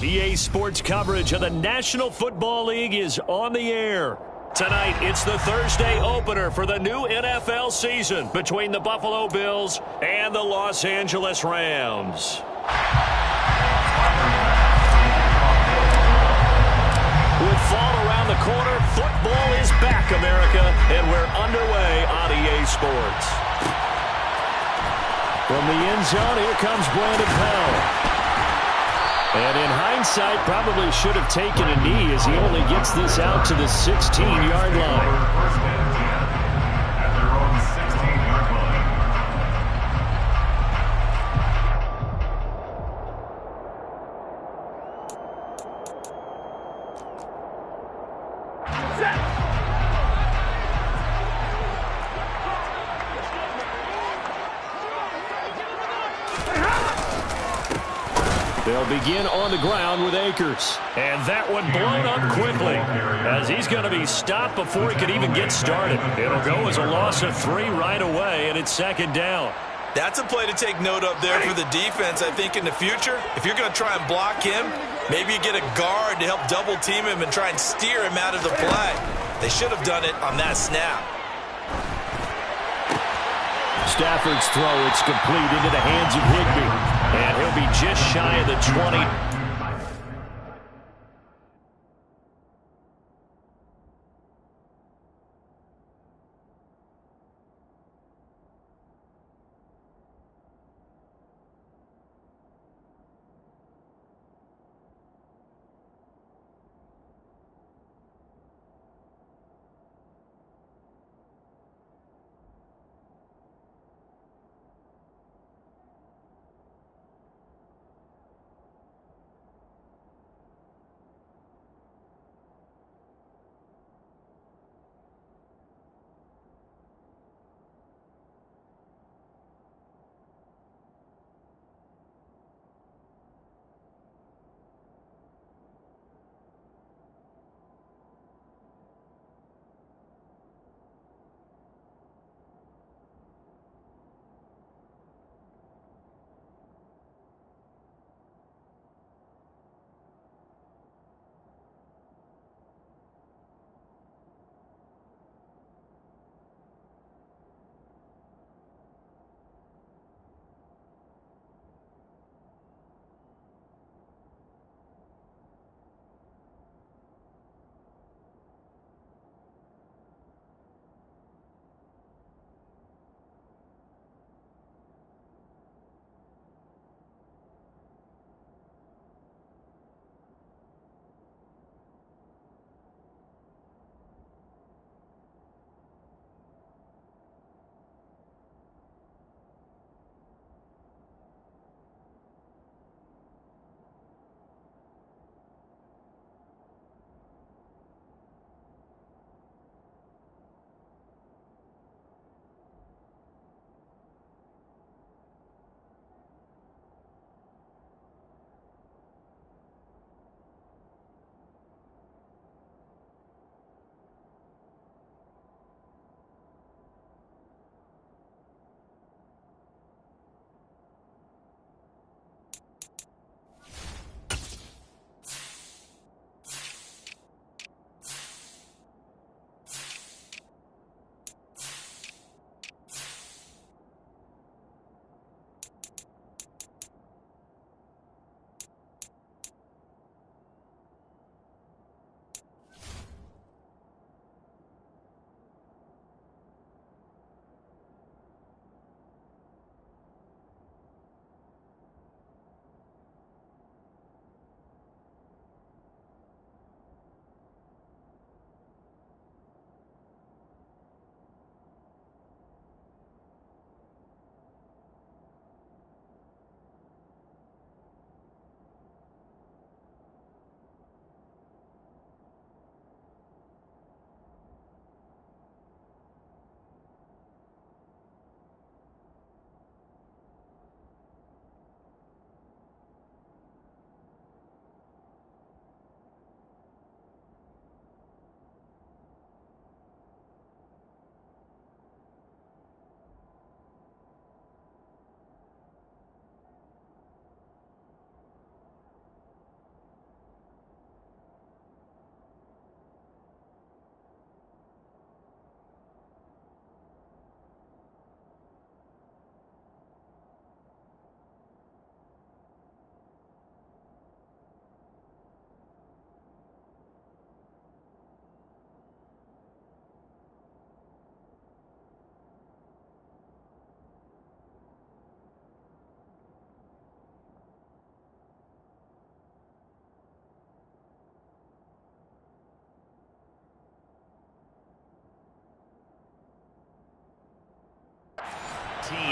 EA Sports coverage of the National Football League is on the air. Tonight, it's the Thursday opener for the new NFL season between the Buffalo Bills and the Los Angeles Rams. With fall around the corner, football is back, America, and we're underway on EA Sports. From the end zone, here comes Brandon Powell. And in hindsight, probably should have taken a knee as he only gets this out to the 16-yard line. They'll begin on the ground with Akers. And that one blown up quickly as he's going to be stopped before he could even get started. It'll go as a loss of 3 right away, and it's second down. That's a play to take note of there for the defense, I think, in the future. If you're going to try and block him, maybe you get a guard to help double team him and try and steer him out of the play. They should have done it on that snap. Stafford's throw, it's complete into the hands of Higbee. And he'll be just shy of the 20.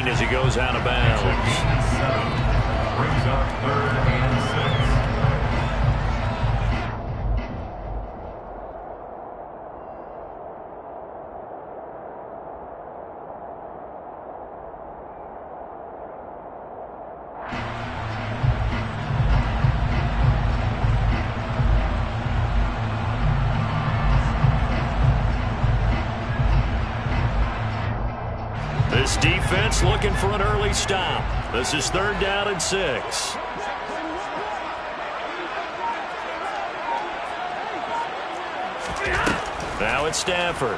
As he goes out of bounds. Brings up 3rd and 6. This defense looking for an early stop. This is 3rd down and 6. Now it's Stafford.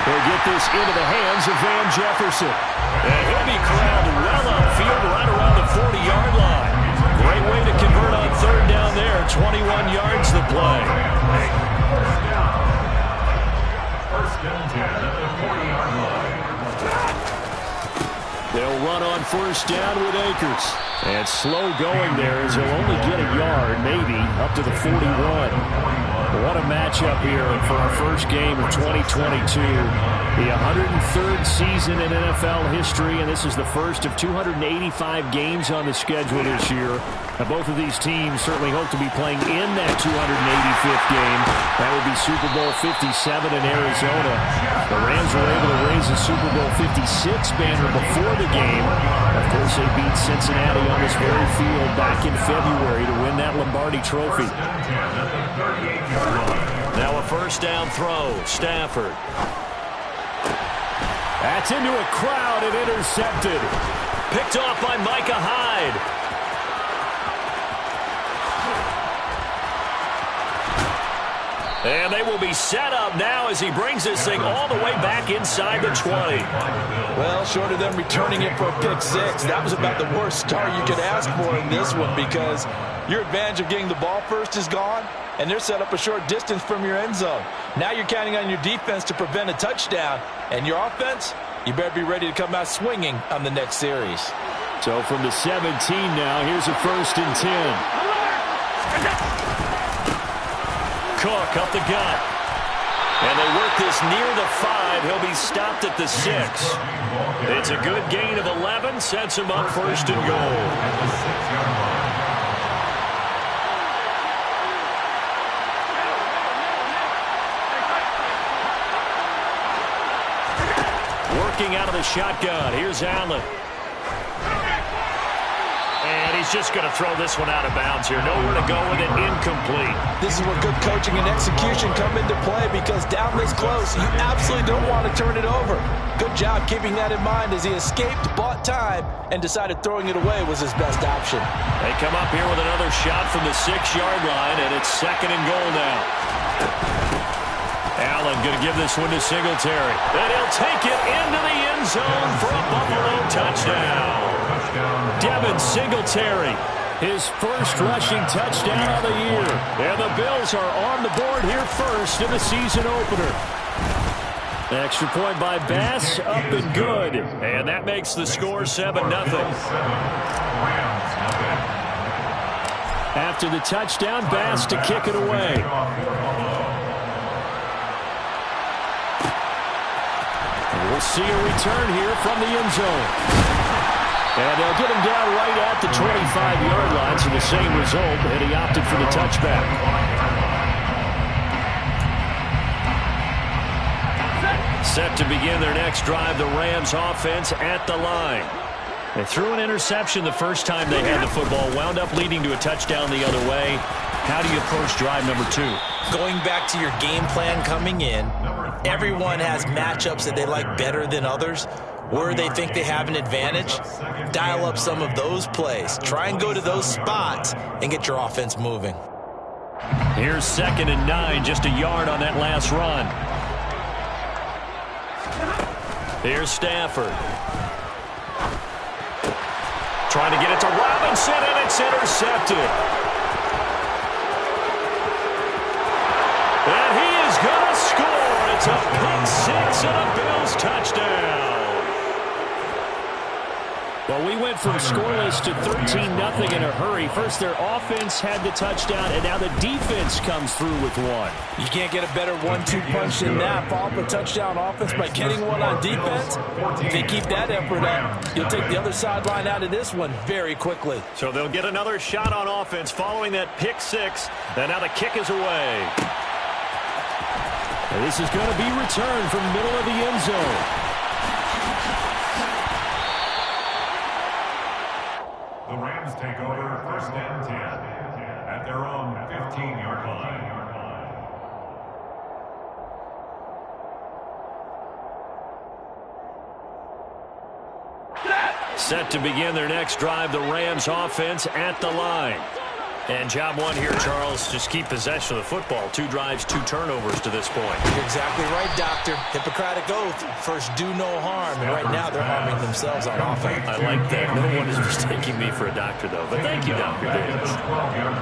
They'll get this into the hands of Van Jefferson. And he'll be corralled well upfield right around the 40-yard line. Great way to convert on 3rd down there. 21 yards the play. First down 10 at the 40-yard line. They'll run on 1st down with Akers. And slow going there as he'll only get a yard, maybe, up to the 41. What a matchup here for our first game of 2022. The 103rd season in NFL history, and this is the first of 285 games on the schedule this year. Now, both of these teams certainly hope to be playing in that 285th game. That would be Super Bowl 57 in Arizona. The Rams were able to raise the Super Bowl 56 banner before the game. Of course, they beat Cincinnati on this very field back in February to win that Lombardi Trophy. Now a 1st down throw. Stafford. That's into a crowd and intercepted. Picked off by Micah Hyde. And they will be set up now as he brings this thing all the way back inside the 20. Well, short of them returning it for a pick 6, that was about the worst start you could ask for in this one because your advantage of getting the ball first is gone, and they're set up a short distance from your end zone. Now you're counting on your defense to prevent a touchdown, and your offense, you better be ready to come out swinging on the next series. So from the 17 now, here's a 1st and 10. Cook up the gut. And they work this near the 5. He'll be stopped at the 6. It's a good gain of 11. Sets him up 1st and goal. Working out of the shotgun. Here's Allen. And he's just going to throw this one out of bounds here. Nowhere to go with it. Incomplete. This is where good coaching and execution come into play because down this close, you absolutely don't want to turn it over. Good job keeping that in mind as he escaped, bought time, and decided throwing it away was his best option. They come up here with another shot from the 6-yard line, and it's 2nd and goal now. Allen going to give this one to Singletary. And he'll take it into the end zone for a Buffalo touchdown. Devin Singletary, his first rushing touchdown of the year. And the Bills are on the board here first in the season opener. Extra point by Bass, up and good. And that makes the score 7-0. After the touchdown, Bass to kick it away. And we'll see a return here from the end zone. And they'll get him down right at the 25-yard line, so the same result, and he opted for the touchback. Set to begin their next drive, the Rams offense at the line. They threw an interception the first time they had the football, wound up leading to a touchdown the other way. How do you approach drive number 2? Going back to your game plan coming in, everyone has matchups that they like better than others. Where they think they have an advantage, dial up some of those plays. Try and go to those spots and get your offense moving. Here's 2nd and 9, just a yard on that last run. Here's Stafford. Trying to get it to Robinson, and it's intercepted. And he is going to score. It's a pick 6 and a Bills touchdown. Well, we went from scoreless to 13-0 in a hurry. First, their offense had the touchdown, and now the defense comes through with one. You can't get a better 1-2 punch than that. Follow up a touchdown offense by getting one on defense. If they keep that effort up, you'll take the other sideline out of this one very quickly. So they'll get another shot on offense following that pick six. And now the kick is away. And this is going to be returned from the middle of the end zone. The Rams take over 1st and 10 at their own 15-yard line. Set to begin their next drive, the Rams offense at the line. And job one here, Charles, just keep possession of the football. 2 drives, 2 turnovers to this point. You're exactly right, Doctor. Hippocratic oath, first do no harm. And right now they're harming themselves on offense. I like that. No one is mistaking me for a doctor, though. But thank you, Dr. Davis.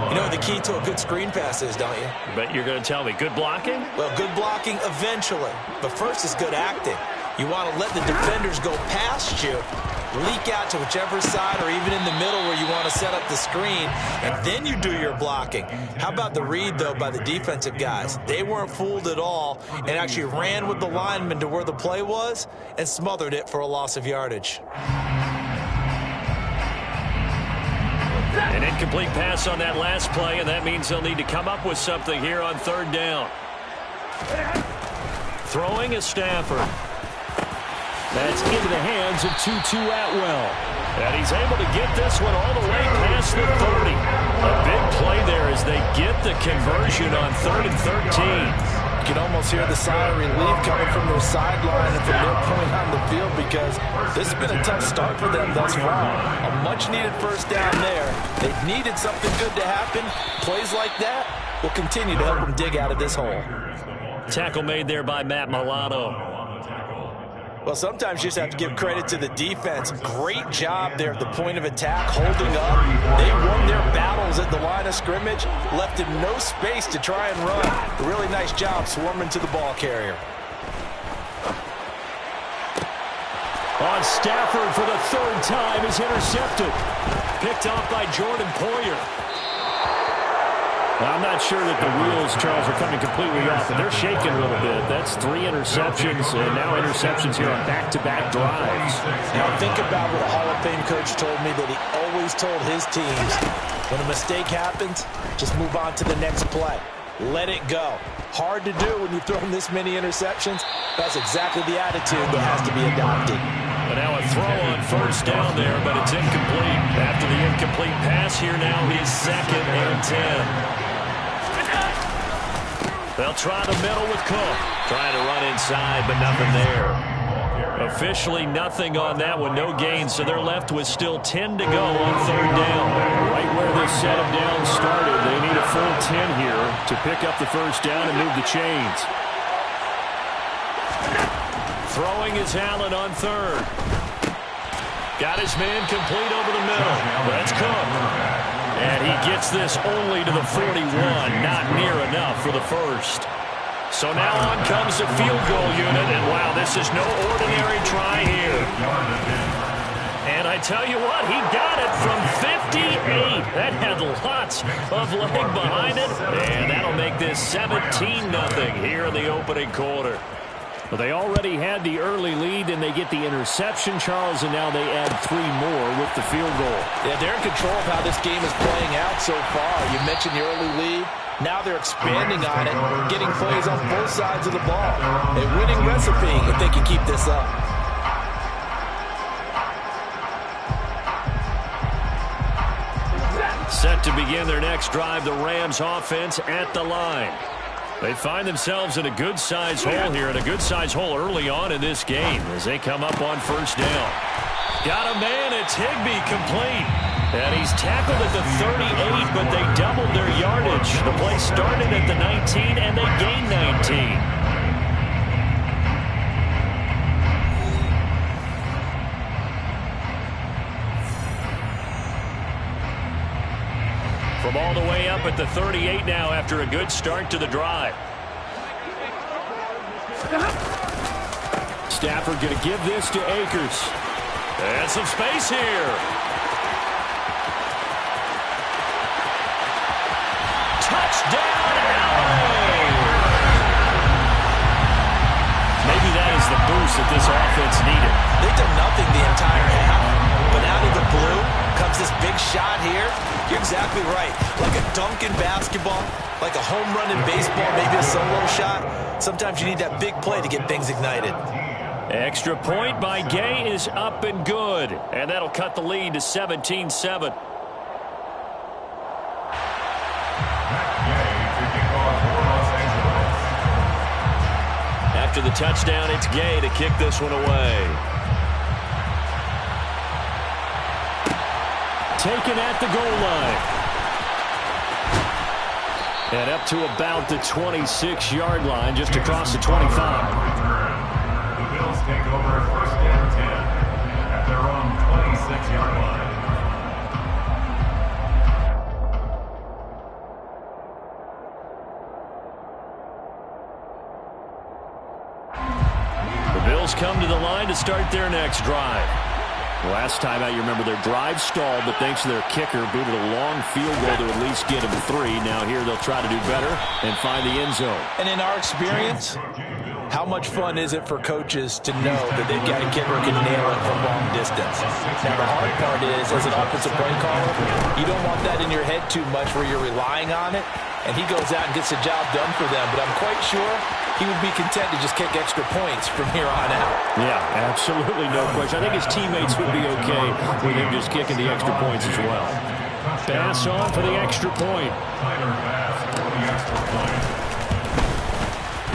You know what the key to a good screen pass is, don't you? But you're going to tell me, good blocking? Well, good blocking eventually. But first is good acting. You want to let the defenders go past you, leak out to whichever side or even in the middle where you want to set up the screen, and then you do your blocking. How about the read, though, by the defensive guys? They weren't fooled at all and actually ran with the lineman to where the play was and smothered it for a loss of yardage. An incomplete pass on that last play, and that means they'll need to come up with something here on 3rd down. Throwing is Stafford. That's into the hands of Tutu Atwell. And he's able to get this one all the way past the 30. A big play there as they get the conversion on 3rd and 13. You can almost hear the sigh of relief coming from their sideline and from their point on the field because this has been a tough start for them thus far. A much-needed 1st down there. They've needed something good to happen. Plays like that will continue to help them dig out of this hole. Tackle made there by Matt Milano. Well, sometimes you just have to give credit to the defense. Great job there at the point of attack, holding up. They won their battles at the line of scrimmage, left him no space to try and run. A really nice job swarming to the ball carrier. On Stafford for the 3rd time is intercepted. Picked off by Jordan Poyer. Well, I'm not sure that the wheels, Charles, are coming completely off, but they're shaking a little bit. That's 3 interceptions, and now interceptions here on back-to-back drives. Now think about what a Hall of Fame coach told me that he always told his teams, when a mistake happens, just move on to the next play. Let it go. Hard to do when you've thrown this many interceptions. That's exactly the attitude that has to be adopted. But now a throw on 1st down there, but it's incomplete. After the incomplete pass here now is 2nd and 10. They'll try the middle with Cook. Trying to run inside, but nothing there. Officially nothing on that one, no gain, so they're left with still 10 to go on 3rd down. Right where this set of downs started, they need a full 10 here to pick up the 1st down and move the chains. Throwing is Allen on 3rd. Got his man complete over the middle. That's Cook. And he gets this only to the 41. Not near enough for the 1st. So now on comes the field goal unit. And wow, this is no ordinary try here. And I tell you what, he got it from 58. That had lots of leg behind it. And that'll make this 17-0 here in the opening quarter. Well, they already had the early lead, and they get the interception, Charles, and now they add 3 more with the field goal. Yeah, they're in control of how this game is playing out so far. You mentioned the early lead. Now they're expanding on it, getting plays on both sides of the ball. A winning recipe if they can keep this up. Set to begin their next drive, the Rams offense at the line. They find themselves in a good-sized hole here, and a good-sized hole early on in this game as they come up on 1st down. Got a man, it's Higbee complete. And he's tackled at the 38, but they doubled their yardage. The play started at the 19, and they gained 19. From all the way up at the 38 now after a good start to the drive. Stafford going to give this to Akers. And some space here. Touchdown, LA! Maybe that is the boost that this offense needed. They've done nothing the entire half, but out of the blue comes this big shot here. You're exactly right. Like a dunk in basketball, like a home run in baseball, maybe a solo shot. Sometimes you need that big play to get things ignited. Extra point by Gay is up and good. And that'll cut the lead to 17-7. After the touchdown, it's Gay to kick this one away. Taken at the goal line. And up to about the 26-yard line, just across the 25. Take over first and 10 at their own 26-yard line. The Bills come to the line to start their next drive. Last time out, you remember their drive stalled, but thanks to their kicker, booted a long field goal to at least get them 3. Now here they'll try to do better and find the end zone. And in our experience, how much fun is it for coaches to know that they've got a kicker who can nail it from long distance? Now, the hard part is, as an offensive play caller, you don't want that in your head too much where you're relying on it, and he goes out and gets the job done for them. But I'm quite sure he would be content to just kick extra points from here on out. Yeah, absolutely no question. I think his teammates would be okay with him just kicking the extra points as well. Pass on for the extra point.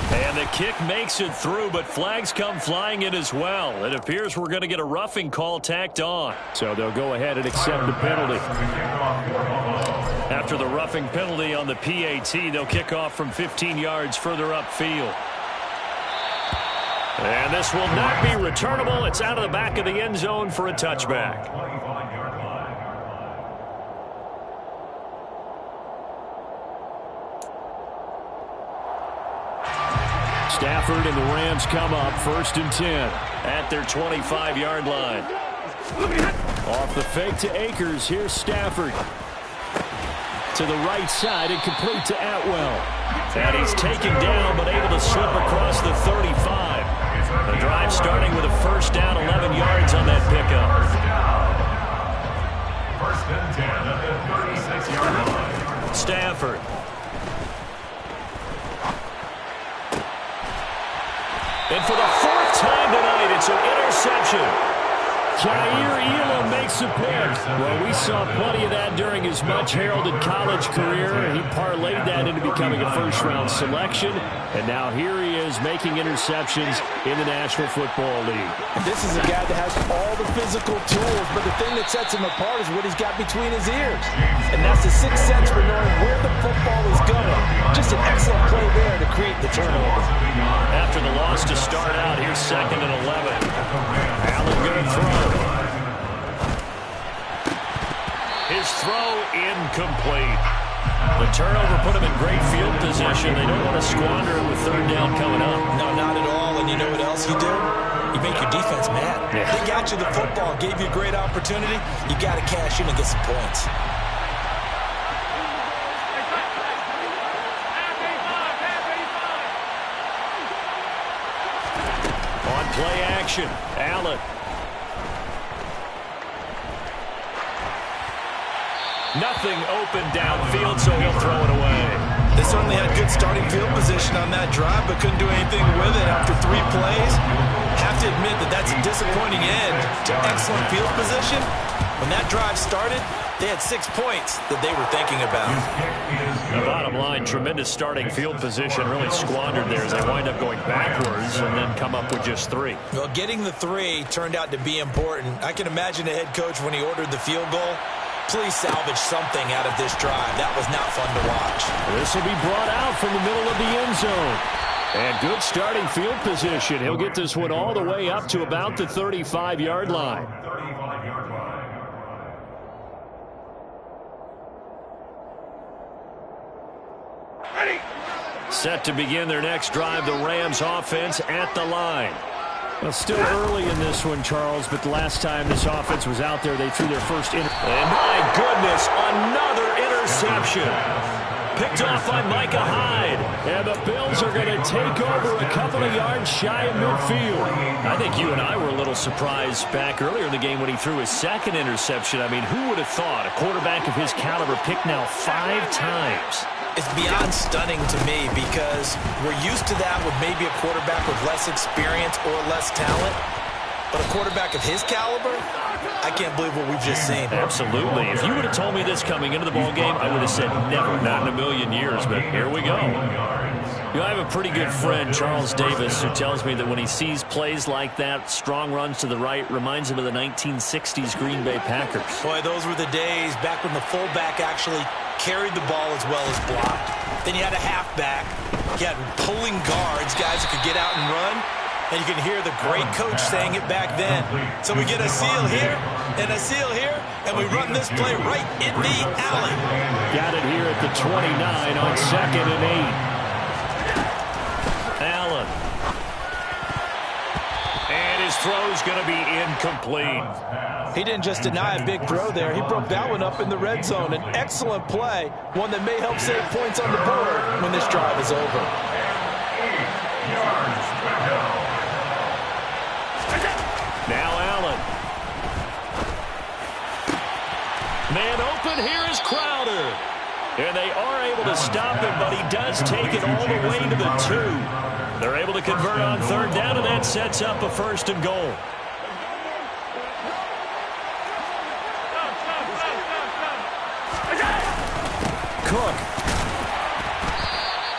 And the kick makes it through, but flags come flying in as well. It appears we're going to get a roughing call tacked on. So they'll go ahead and accept the penalty. After the roughing penalty on the PAT, they'll kick off from 15 yards further upfield. And this will not be returnable. It's out of the back of the end zone for a touchback. Stafford and the Rams come up 1st and 10 at their 25-yard line. Off the fake to Akers. Here's Stafford. To the right side and complete to Atwell. And he's taken down but able to slip across the 35. The drive starting with a first down, 11 yards on that pickup. First and 10 at the 36-yard line. Stafford. And for the 4th time tonight, it's an interception. Jair Elam makes a pick. Well, we saw plenty of that during his much-heralded college career. He parlayed that into becoming a first-round selection. And now here he is making interceptions in the National Football League. And this is a guy that has all the physical tools, but the thing that sets him apart is what he's got between his ears. And that's the sixth sense for knowing where the football is going. Just an excellent play there to create the turnover. After the loss to start out, here's 2nd and 11. Allen going to throw. His throw incomplete. The turnover put him in great field position. They don't want to squander it with 3rd down coming up. No, not at all. And you know what else you do? You make your defense mad. Yeah. They got you the football, gave you a great opportunity. You got to cash in and get some points. On play action, Allen. Nothing open downfield, so he'll throw it away. They certainly had good starting field position on that drive, but couldn't do anything with it after 3 plays. Have to admit that that's a disappointing end to excellent field position. When that drive started, they had 6 points that they were thinking about. The bottom line, tremendous starting field position, really squandered there as they wind up going backwards and then come up with just 3. Well, getting the 3 turned out to be important. I can imagine the head coach when he ordered the field goal. Please salvage something out of this drive. That was not fun to watch. This will be brought out from the middle of the end zone. And good starting field position. He'll get this one all the way up to about the 35-yard line. Set to begin their next drive, the Rams offense at the line. Well, still early in this one, Charles, but the last time this offense was out there, they threw their first and my goodness, another interception. Picked off by Micah Hyde. And the Bills are going to take over a couple of yards shy of midfield. I think you and I were a little surprised back earlier in the game when he threw his second interception. I mean, who would have thought a quarterback of his caliber picked now 5 times? It's beyond stunning to me because we're used to that with maybe a quarterback with less experience or less talent. But a quarterback of his caliber, I can't believe what we've just seen. Absolutely. If you would have told me this coming into the ballgame, I would have said never, not in a million years. But here we go. You know, I have a pretty good friend, Charles Davis, who tells me that when he sees plays like that, strong runs to the right, reminds him of the 1960s Green Bay Packers. Boy, those were the days back when the fullback actually carried the ball as well as blocked. Then you had a halfback. You had pulling guards, guys who could get out and run. And you can hear the great coach saying it back then. So we get a seal here and a seal here, and we run this play right in the alley. Got it here at the 29 on 2nd and 8. Allen. And his throw's going to be incomplete. He didn't just deny a big throw there. He broke that one up in the red zone. An excellent play, one that may help save points on the board when this drive is over. 8 yards to go. Now Allen. Man open, here is Crowder. And they are able to stop him, but he does take it all the way to the 2. They're able to convert on 3rd down, and that sets up a 1st and goal. Cook.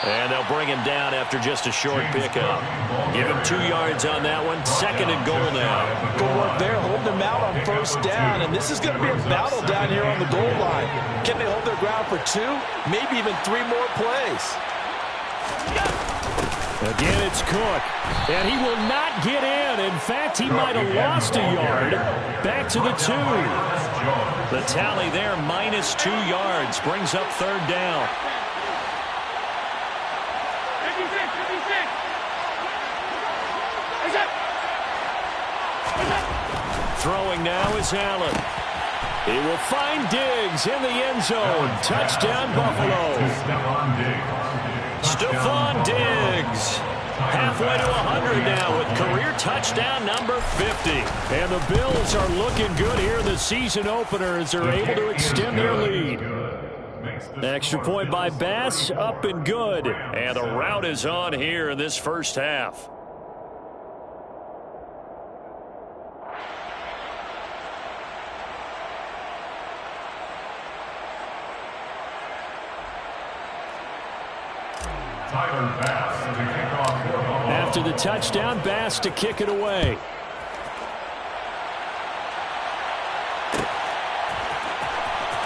And they'll bring him down after just a short pickup. Give him 2 yards on that one. 2nd and goal now. Good work there, holding them out on 1st down. And this is going to be a battle down here on the goal line. Can they hold their ground for 2, maybe even 3 more plays? Again, it's Cook. And he will not get in. In fact, he might have lost a yard. Back to the 2. The tally there, minus 2 yards. Brings up 3rd down. Throwing now is Allen. He will find Diggs in the end zone. Touchdown, Buffalo. Stephon Diggs. Halfway to 100 now with career touchdown number 50. And the Bills are looking good here in the season opener as they're able to extend their lead. Extra point by Bass, up and good. And the route is on here in this first half. After the touchdown, Bass to kick it away.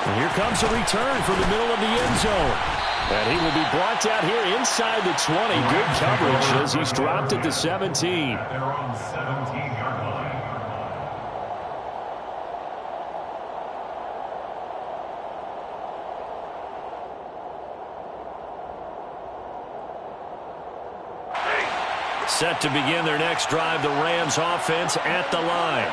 And here comes a return from the middle of the end zone. And he will be brought down here inside the 20. Good coverage as he's dropped at the 17. They're on 17-yard line. Set to begin their next drive, the Rams offense at the line.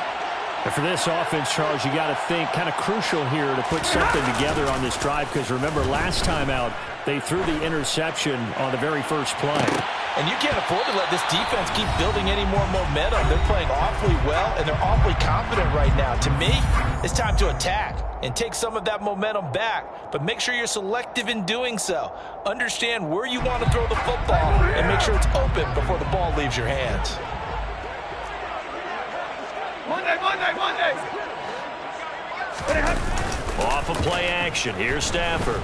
And for this offense, Charles, you got to think kind of crucial here to put something together on this drive because remember last time out they threw the interception on the very first play. And you can't afford to let this defense keep building any more momentum. They're playing awfully well, and they're awfully confident right now. To me, it's time to attack and take some of that momentum back. But make sure you're selective in doing so. Understand where you want to throw the football and make sure it's open before the ball leaves your hands. Monday. Off of play action. Here's Stafford.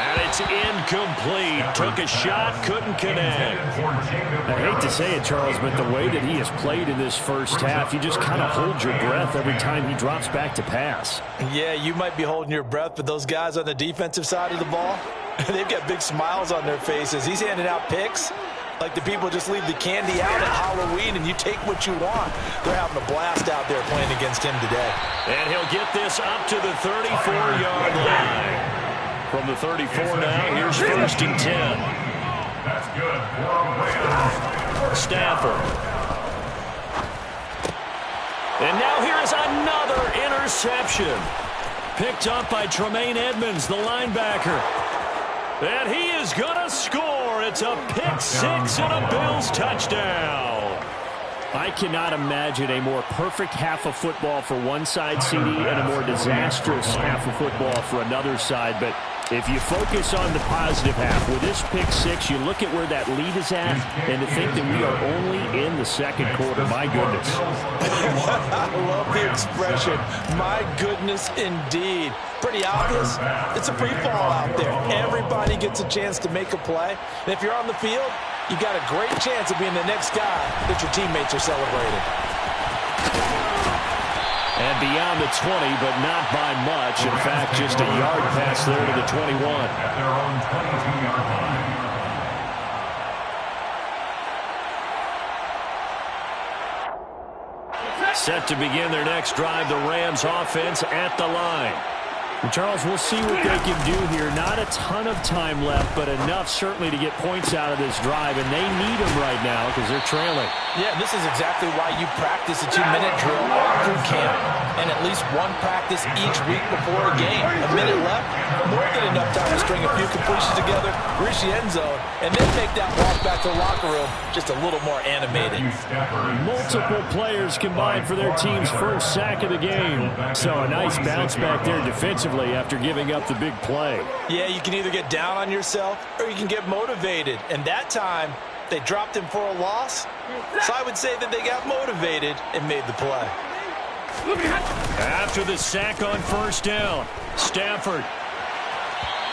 And it's incomplete. Took a shot, couldn't connect. I hate to say it, Charles, but the way that he has played in this first half, you just kind of hold your breath every time he drops back to pass. Yeah, you might be holding your breath, but those guys on the defensive side of the ball, they've got big smiles on their faces. He's handing out picks like the people just leave the candy out at Halloween and you take what you want. They're having a blast out there playing against him today. And he'll get this up to the 34-yard line. From the 34 now, here's 1st and 10. That's good. 4 away. Stafford. And now here is another interception. Picked up by Tremaine Edmonds, the linebacker. And he is going to score. It's a pick six and a Bills touchdown. I cannot imagine a more perfect half of football for one side, CD, and a more disastrous half of football for another side. But if you focus on the positive half, with this pick six, you look at where that lead is at, and to think that we are only in the second quarter. My goodness. I love the expression. My goodness, indeed. Pretty obvious. It's a free fall out there. Everybody gets a chance to make a play. And if you're on the field, you got a great chance of being the next guy that your teammates are celebrating. And beyond the 20, but not by much. In fact, just a yard pass there to the 21. At their own 22-yard line. Set to begin their next drive, the Rams offense at the line. And Charles, we'll see what they can do here. Not a ton of time left, but enough certainly to get points out of this drive, and they need them right now because they're trailing. Yeah, this is exactly why you practice a 2-minute drill all through camp and at least one practice each week before a game. A minute left, more than enough time to string a few completions together, reach the end zone, and then take that walk back to the locker room just a little more animated. Multiple players combined for their team's first sack of the game. So a nice bounce back there defensively after giving up the big play. Yeah, you can either get down on yourself or you can get motivated. And that time, they dropped him for a loss. So I would say that they got motivated and made the play. After the sack on first down, Stafford.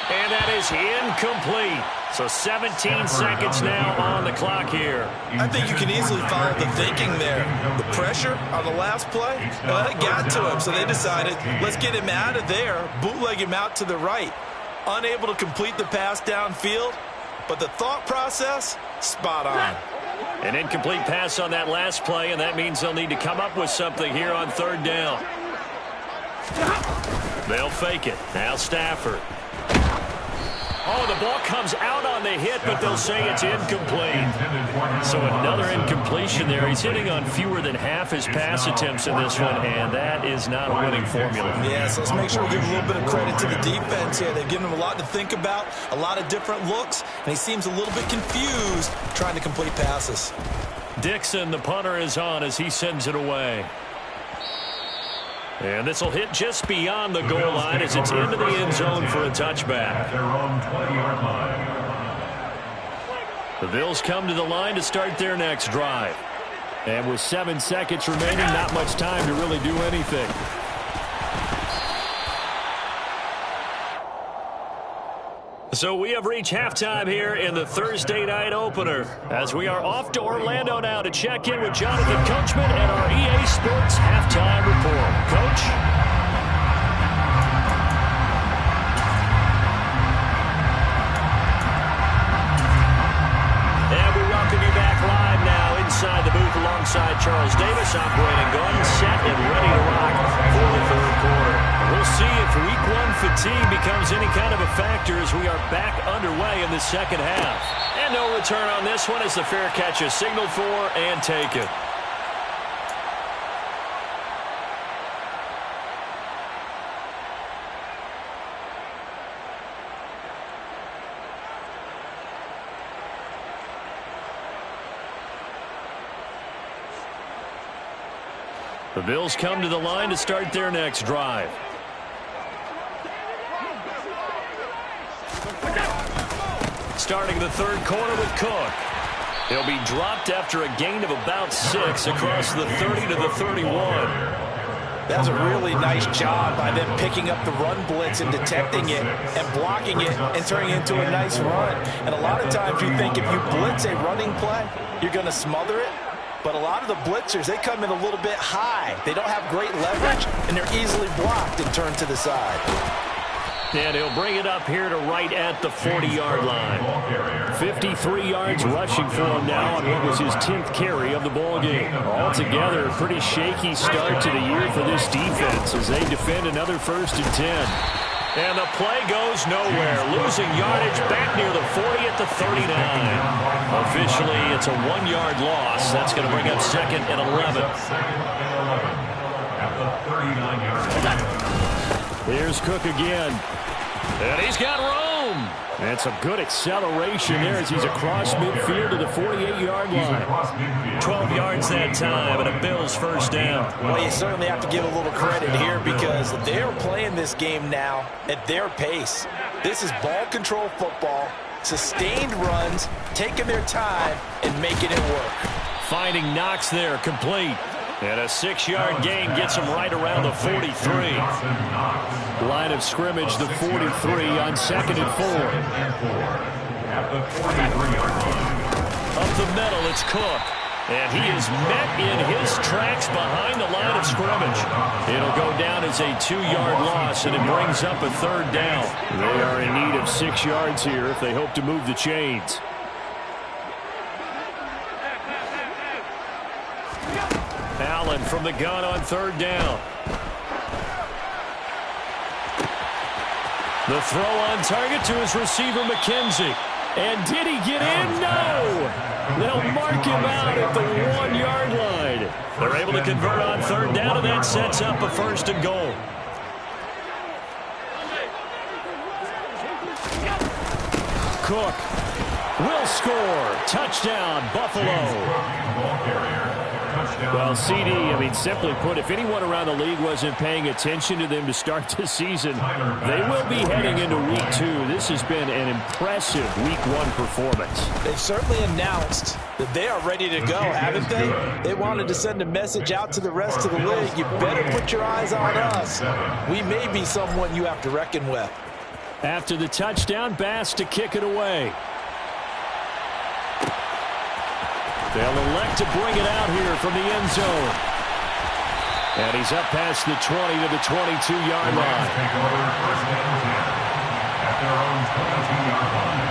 And that is incomplete. So 17 seconds now on the clock here. I think you can easily follow the thinking there. The pressure on the last play, it got to him. So they decided, let's get him out of there, bootleg him out to the right. Unable to complete the pass downfield, but the thought process, spot on. An incomplete pass on that last play, and that means they'll need to come up with something here on third down. They'll fake it. Now Stafford. Oh, the ball comes out on the hit, but they'll say it's incomplete. So another incompletion there. He's hitting on fewer than half his pass attempts in this one, and that is not a winning formula. Yeah, so let's make sure we give a little bit of credit to the defense here. They've given him a lot to think about, a lot of different looks, and he seems a little bit confused trying to complete passes. Dixon, the punter, is on as he sends it away. And this will hit just beyond the goal line as it's into the end zone for a touchback. At their own 20-yard line. The Bills come to the line to start their next drive. And with 7 seconds remaining, not much time to really do anything. So we have reached halftime here in the Thursday night opener as we are off to Orlando now to check in with Jonathan Coachman and our EA Sports halftime report. Coach? And we welcome you back live now inside the booth alongside Charles Davis. I'm Brandon Gaudin, set and ready to rock for the third quarter. We'll see if week one fatigue becomes any kind of a factor as we are back underway in the second half. And no return on this one as the fair catch is signaled for and taken. The Bills come to the line to start their next drive. Starting the third quarter with Cook. He'll be dropped after a gain of about 6 across the 30 to the 31. That's a really nice job by them picking up the run blitz and detecting it and blocking it and turning it into a nice run. And a lot of times you think if you blitz a running play, you're going to smother it. But a lot of the blitzers, they come in a little bit high. They don't have great leverage, and they're easily blocked and turned to the side. And he'll bring it up here to right at the 40-yard line. 53 yards rushing for him now on what was his 10th carry of the ballgame. Altogether, a pretty shaky start to the year for this defense as they defend another 1st and 10. And the play goes nowhere. Losing yardage back near the 40 at the 39. Officially, it's a 1-yard loss. That's going to bring up 2nd and 11. At the 39-yard line. Here's Cook again. And he's got room. And some good acceleration there as he's across midfield to the 48-yard line. 12 yards that time and a Bills first down. Well, you certainly have to give a little credit here because they're playing this game now at their pace. This is ball control football, sustained runs, taking their time and making it work. Finding Knox there, complete. And a 6-yard gain gets him right around the 43. Line of scrimmage, the 43 on 2nd and 4. At the 43-yard line. Up the middle, it's Cook. And he is met in his tracks behind the line of scrimmage. It'll go down as a 2-yard loss, and it brings up a 3rd down. They are in need of 6 yards here if they hope to move the chains. Allen from the gun on 3rd down. The throw on target to his receiver, McKenzie. And did he get in? No! They'll mark him out at the 1-yard line. They're able to convert on 3rd down, and that sets up a 1st and goal. Cook will score. Touchdown, Buffalo. Well, CD, simply put, if anyone around the league wasn't paying attention to them to start the season, they will be heading into Week 2. This has been an impressive Week 1 performance. They've certainly announced that they are ready to go, haven't they? They wanted to send a message out to the rest of the league. You better put your eyes on us. We may be someone you have to reckon with. After the touchdown, Bass to kick it away. They'll elect to bring it out here from the end zone. And he's up past the 20 to the 22-yard line. Take over 1st and 10 at their own 22-yard line.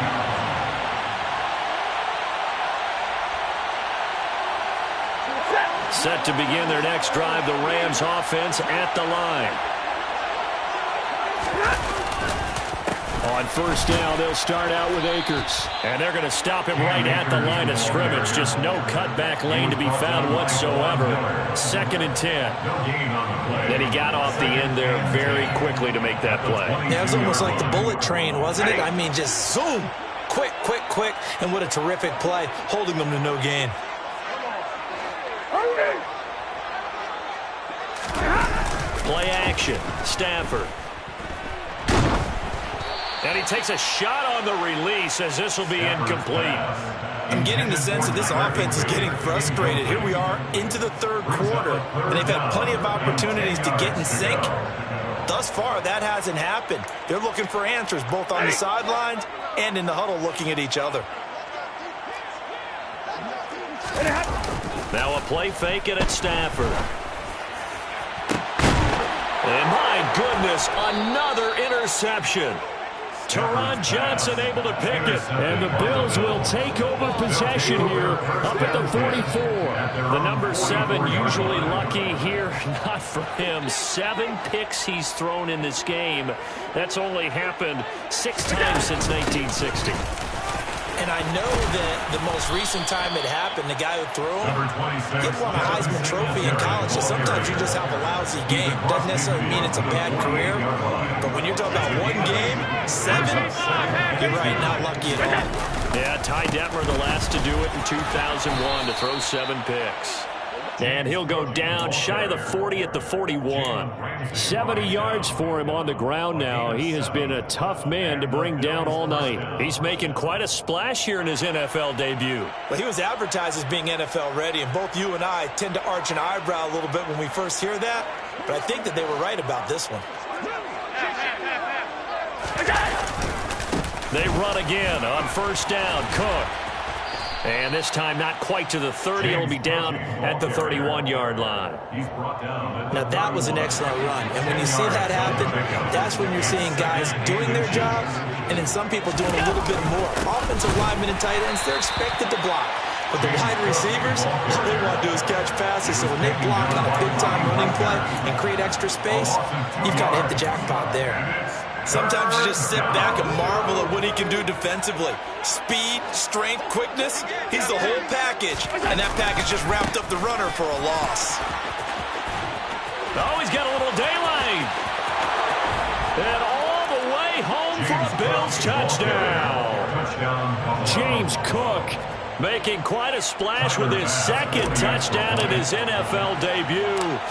Set to begin their next drive, the Rams offense at the line. On 1st down, they'll start out with Akers. And they're going to stop him right at the line of scrimmage. Just no cutback lane to be found whatsoever. 2nd and 10. Then he got off the end there very quickly to make that play. Yeah, it was almost like the bullet train, wasn't it? Just zoom. Quick, quick, quick. And what a terrific play, holding them to no gain. Play action. Stafford. And he takes a shot on the release as this will be incomplete. I'm getting the sense that this offense is getting frustrated. Here we are into the 3rd quarter, and they've had plenty of opportunities to get in sync. Thus far, that hasn't happened. They're looking for answers both on the sidelines and in the huddle looking at each other. Now a play fake and it's Stafford. And my goodness, another interception. Teron Johnson able to pick it. And the Bills will take over possession here up at the 44. The number 7 usually lucky here. Not for him. 7 picks he's thrown in this game. That's only happened 6 times since 1960. And I know that the most recent time it happened, the guy who threw him, he won a Heisman Trophy in college, so sometimes you just have a lousy game. Doesn't necessarily mean it's a bad career, but when you're talking about 1 game, 7, you're right, not lucky at all. Yeah, Ty Detmer, the last to do it in 2001, to throw 7 picks. And he'll go down shy of the 40 at the 41. 70 yards for him on the ground now. He has been a tough man to bring down all night. He's making quite a splash here in his NFL debut. Well, he was advertised as being NFL ready, and both you and I tend to arch an eyebrow a little bit when we first hear that. But I think that they were right about this one. They run again on 1st down. Cook. And this time not quite to the 30. It'll be down at the 31-yard line. Now that was an excellent run. And when you see that happen, that's when you're seeing guys doing their job and then some people doing a little bit more. Offensive linemen and tight ends, they're expected to block. But the wide receivers, all they want to do is catch passes. So when they block on a big-time running play and create extra space, you've got to hit the jackpot there. Sometimes you just sit back and marvel at what he can do defensively. Speed, strength, quickness, he's the whole package. And that package just wrapped up the runner for a loss. Oh, he's got a little daylight. And all the way home for a Bills touchdown. James Cook making quite a splash with his second touchdown in his NFL debut.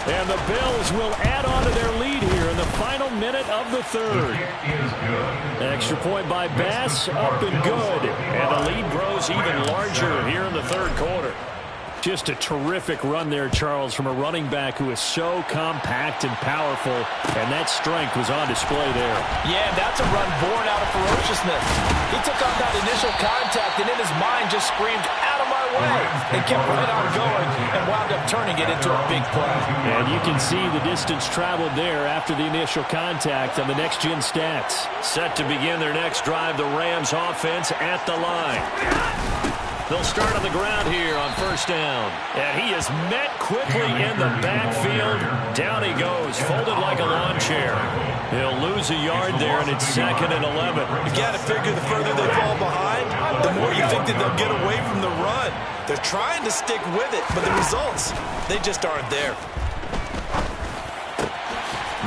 And the Bills will add on to their lead here in the final minute of the third. Extra point by Bass, up and good. And the lead grows even larger here in the third quarter. Just a terrific run there, Charles, from a running back who is so compact and powerful, and that strength was on display there. Yeah, that's a run born out of ferociousness. He took on that initial contact, and in his mind just screamed, "Out of my way!" and kept right on going and wound up turning it into a big play. And you can see the distance traveled there after the initial contact on the next-gen stats. Set to begin their next drive, the Rams offense at the line. They'll start on the ground here on first down. And he is met quickly in the backfield. Down he goes, folded like a lawn chair. He'll lose a yard there, and it's 2nd and 11. You got to figure the further they fall behind, the more you think that they'll get away from the run. They're trying to stick with it, but the results, they just aren't there.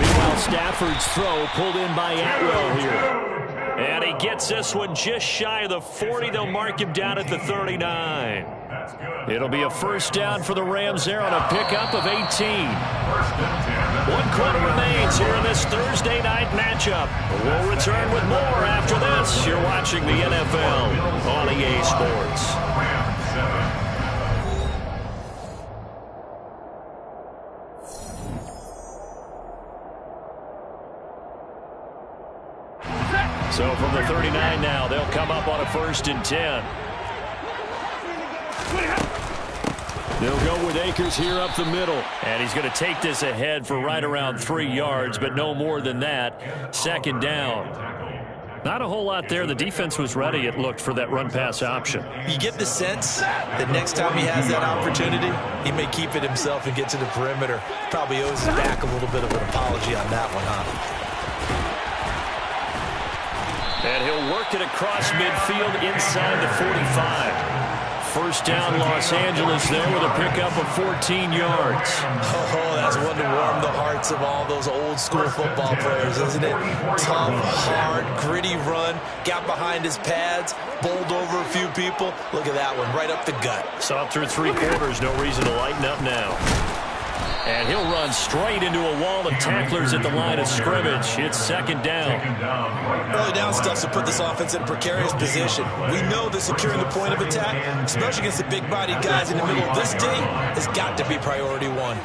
Meanwhile, Stafford's throw pulled in by Atwell here. And he gets this one just shy of the 40. They'll mark him down at the 39. It'll be a first down for the Rams there on a pickup of 18. 1 quarter remains here in this Thursday night matchup. We'll return with more after this. You're watching the NFL on EA Sports. So from the 39 now, they'll come up on a 1st and 10. They'll go with Akers here up the middle. And he's going to take this ahead for right around 3 yards, but no more than that. 2nd down. Not a whole lot there. The defense was ready, it looked, for that run-pass option. You get the sense that next time he has that opportunity, he may keep it himself and get to the perimeter. Probably owes his back a little bit of an apology on that one, huh? And he'll work it across midfield inside the 45. First down, Los Angeles there with a pickup of 14 yards. Oh, that's one to warm the hearts of all those old-school football players, isn't it? Tough, hard, gritty run, got behind his pads, bowled over a few people. Look at that one, right up the gut. Saw through 3 quarters, no reason to lighten up now. And he'll run straight into a wall of tacklers at the line of scrimmage. It's 2nd down. Early down stuff to put this offense in a precarious position. We know that securing the point of attack, especially against the big-bodied guys in the middle of this D, has got to be priority 1.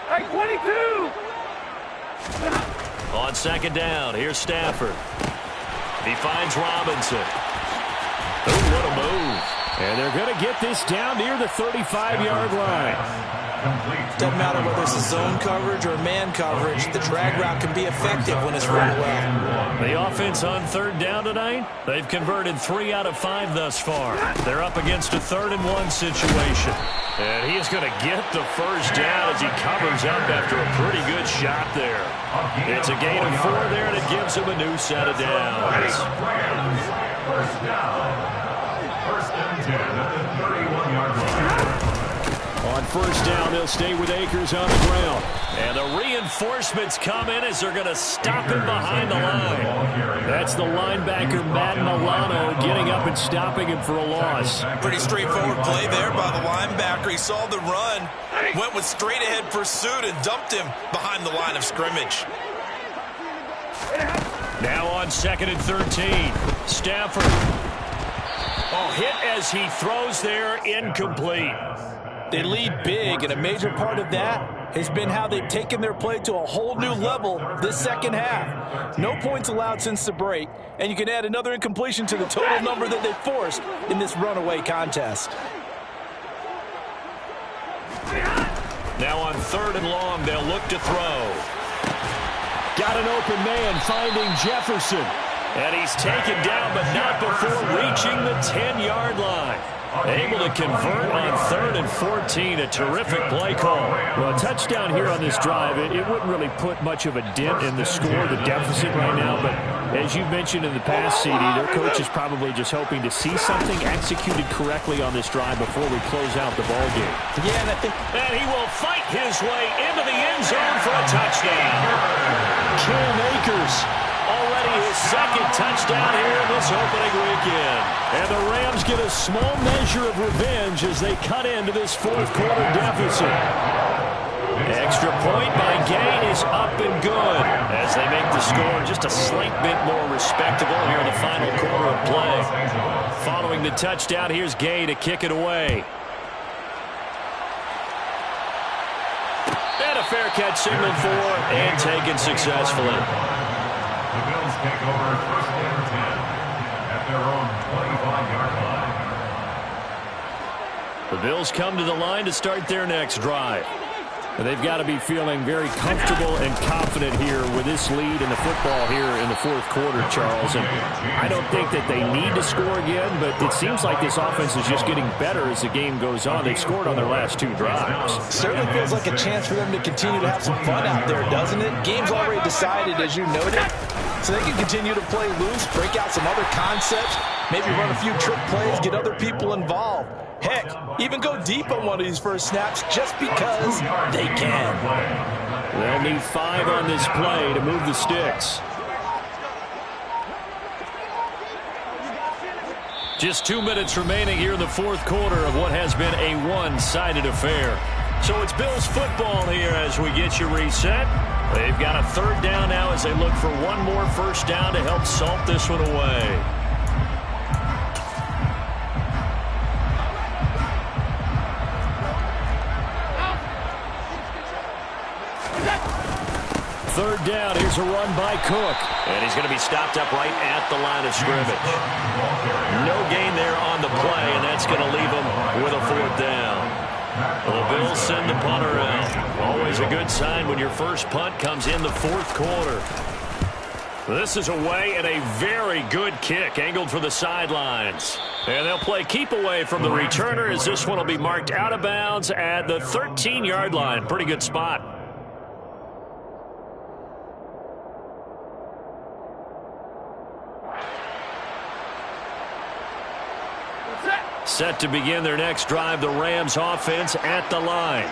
Hey, 22! On 2nd down, here's Stafford. He finds Robinson. Oh, what a move. And they're going to get this down near the 35-yard line. Doesn't matter whether it's a zone coverage or man coverage, the drag route can be effective when it's run well. The offense on 3rd down tonight, they've converted 3 out of 5 thus far. They're up against a 3rd and 1 situation. And he is going to get the first down as he covers up after a pretty good shot there. It's a gain of 4 there, and it gives him a new set of downs. First down. 1st and 10 at the 31-yard line. On first down, they'll stay with Akers on the ground. And the reinforcements come in as they're going to stop him behind the line. That's the linebacker, Matt Milano, getting up and stopping him for a loss. Pretty straightforward play there by the linebacker. He saw the run, went with straight-ahead pursuit, and dumped him behind the line of scrimmage. Now on 2nd and 13, Stafford. Oh, hit as he throws there, incomplete. They lead big, and a major part of that has been how they've taken their play to a whole new level this second half. No points allowed since the break, and you can add another incompletion to the total number that they forced in this runaway contest. Now on 3rd and long, they'll look to throw. Got an open man finding Jefferson. And he's taken down, but not before reaching the 10-yard line. Able to convert on 3rd and 14. A terrific play call. Well, a touchdown here on this drive, it wouldn't really put much of a dent in the score, the deficit right now. But as you mentioned in the past, CD, their coach is probably just hoping to see something executed correctly on this drive before we close out the ball game. Yeah, and he will fight his way into the end zone for a touchdown. Cam Akers. Already his second touchdown here in this opening weekend. And the Rams get a small measure of revenge as they cut into this fourth-quarter deficit. Extra point by Gay is up and good as they make the score just a slight bit more respectable here in the final quarter of play. Following the touchdown, here's Gay to kick it away. And a fair catch signaled for and taken successfully. The Bills take over 1st and 10 at their own 25-yard line. The Bills come to the line to start their next drive. They've got to be feeling very comfortable and confident here with this lead in the football here in the fourth quarter, Charles. And I don't think that they need to score again, but it seems like this offense is just getting better as the game goes on. They've scored on their last 2 drives. Certainly feels like a chance for them to continue to have some fun out there, doesn't it? Game's already decided, as you noted, so they can continue to play loose, break out some other concepts, maybe run a few trick plays, get other people involved. Heck, even go deep on one of these first snaps just because they can. They'll need 5 on this play to move the sticks. Just 2 minutes remaining here in the fourth quarter of what has been a one-sided affair. So it's Bills football here as we get you reset. They've got a 3rd down now as they look for one more first down to help salt this one away. Third down, here's a run by Cook. And he's going to be stopped up right at the line of scrimmage. No gain there on the play, and that's going to leave him with a 4th down. Well, the Bills send the punter out. Always a good sign when your first punt comes in the fourth quarter. This is away and a very good kick angled for the sidelines. And they'll play keep away from the returner as this one will be marked out of bounds at the 13-yard line. Pretty good spot. Set to begin their next drive, the Rams offense at the line.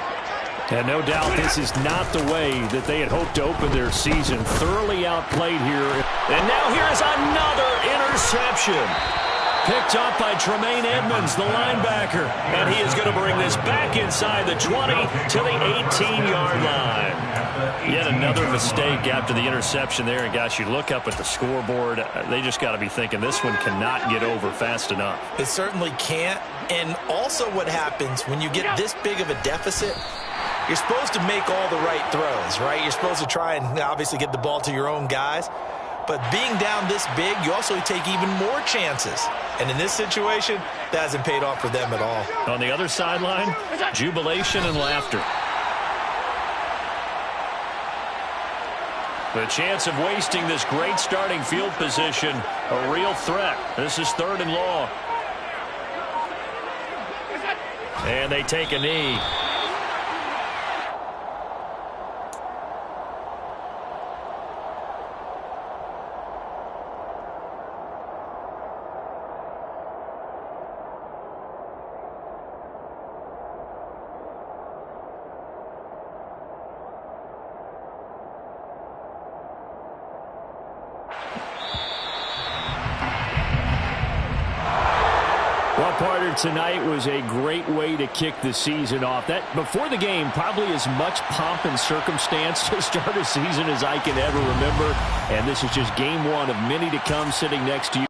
And no doubt this is not the way that they had hoped to open their season. Thoroughly outplayed here. And now here is another interception. Picked up by Tremaine Edmonds, the linebacker. And he is going to bring this back inside the 20 to the 18-yard line. Yet another mistake after the interception there. And, gosh, you look up at the scoreboard. They just got to be thinking this one cannot get over fast enough. It certainly can't. And also what happens when you get this big of a deficit, you're supposed to make all the right throws, right? You're supposed to try and obviously get the ball to your own guys. But being down this big, you also take even more chances. And in this situation, that hasn't paid off for them at all. On the other sideline, jubilation and laughter. The chance of wasting this great starting field position, a real threat. This is 3rd and long. And they take a knee. Well, partner, tonight was a great way to kick the season off. That before the game, probably as much pomp and circumstance to start a season as I can ever remember. And this is just game 1 of many to come sitting next to you.